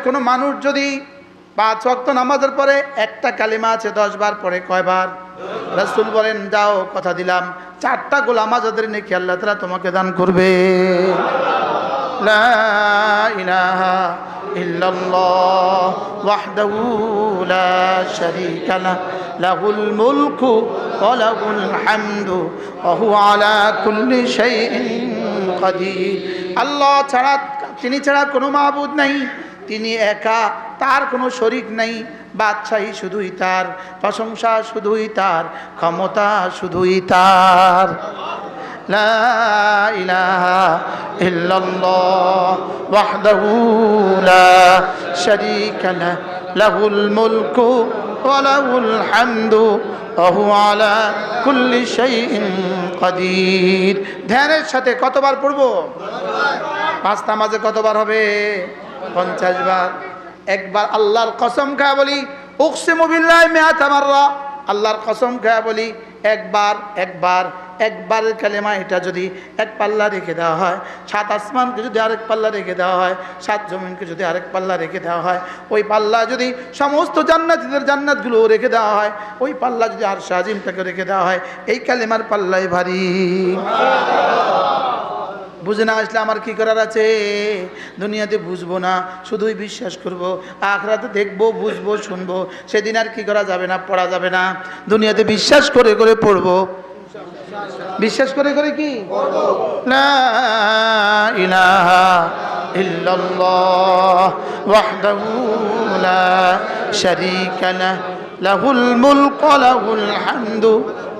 কোনো মানুষ যদি 5 ওয়াক্ত নামাজের পরে একটা কালিমা আছে 10 বার পরে কয়বার? রাসূল বলেন যাও কথা দিলাম 4টা গোলাম আজাদের নেকি আল্লাহ তাআলা তোমাকে দান করবে। লা ইলাহা ইল্লাল্লাহ ওয়াহদাহু লা শারীকা লাহু লাহুল মুলকু ওয়া লাহুল হামদু ওয়া হুয়া আলা কুল্লি শাইইন কাদির। আল্লাহ ছাড়া, তিনি ছাড়া কোনো মাবুদ নাই, তিনি একা, তার কোনো শরীক নাই, বাদশাহী শুধুই তার, প্রশংসা শুধুই তার, ক্ষমতা শুধুই তার। লা ইলাহা ইল্লাল্লাহ ওয়াহদাহু লা শারীকা লাহু লাহুল মুলকু ওয়া লাহুল হামদু ওয়া হুয়া আলা কুল্লি শাইইন কাদির। ধ্যানের সাথে কতবার পড়বো? 5 নামাজে কতবার হবে? 50 বার। একবার আল্লাহর কসম খায়া বলি উকসিমু বিল্লাহি মিআতা মাররা, আল্লাহর কসম খায়া বলি একবারের কালেমা এটা যদি এক পাল্লা রেখে দেওয়া হয়, 7 আসমানকে যদি আরেক পাল্লা রেখে দেওয়া হয়, 7 জমিনকে যদি আরেক পাল্লা রেখে দেওয়া হয়, ওই পাল্লা যদি সমস্ত জান্নাতীদের জান্নাতগুলো রেখে দেওয়া হয়, ওই পাল্লা যদি আরশ আজিমটাকে রেখে দেওয়া হয়, এই কালেমার পাল্লাই ভারী। বুঝে না আসলে আমার কি করার আছে? দুনিয়াতে বুঝবো না, শুধুই বিশ্বাস করব, আখিরাতে দেখবো, বুঝবো, শুনবো, সেদিন আর কি করা যাবে না, পড়া যাবে না। দুনিয়াতে বিশ্বাস করে করে পড়বো, বিশ্বাস করে করে কি পড়বো। লা ইলাহা ইল্লাল্লাহ ওয়াহদাহু লা শারীকা লাহু লাহুল মুলকু ওয়া লাহুল হামদু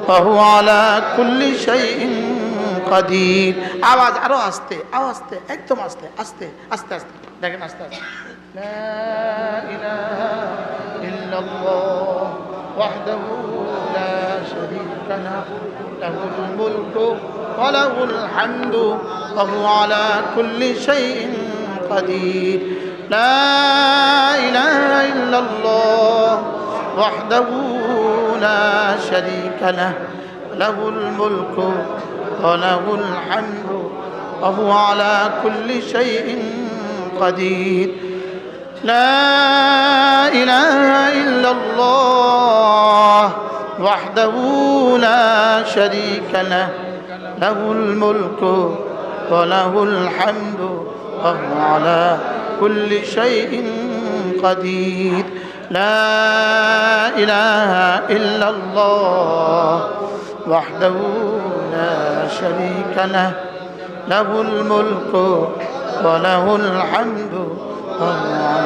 ওয়া হুয়া আলা কুল্লি শাইইন কাদির। আওয়াজ আরো আস্তে, আস্তে, একদম আস্তে আস্তে আস্তে আস্তে, দেখেন আস্তে আস্তে। লা ইলাহা ইল্লাল্লাহ ওয়াহদাহু লা শারীকা লাহু লাহুল মুলকু ওয়া লাহুল হামদু ওয়া হুয়া আলা কুল্লি শাইইন কাদির। লা ইলাহা ইল্লাল্লাহ ওয়াহদাহু লা শারীকা লাহু লাহুল মুলকু وله الحمد وهو على كل شيء قدير. لا إله إلا الله وحده لا شريك له له الملك وله الحمد وهو على كل شيء قدير. لا إله إلا الله وحده لا شريك له له الملك وله الحمد وهو على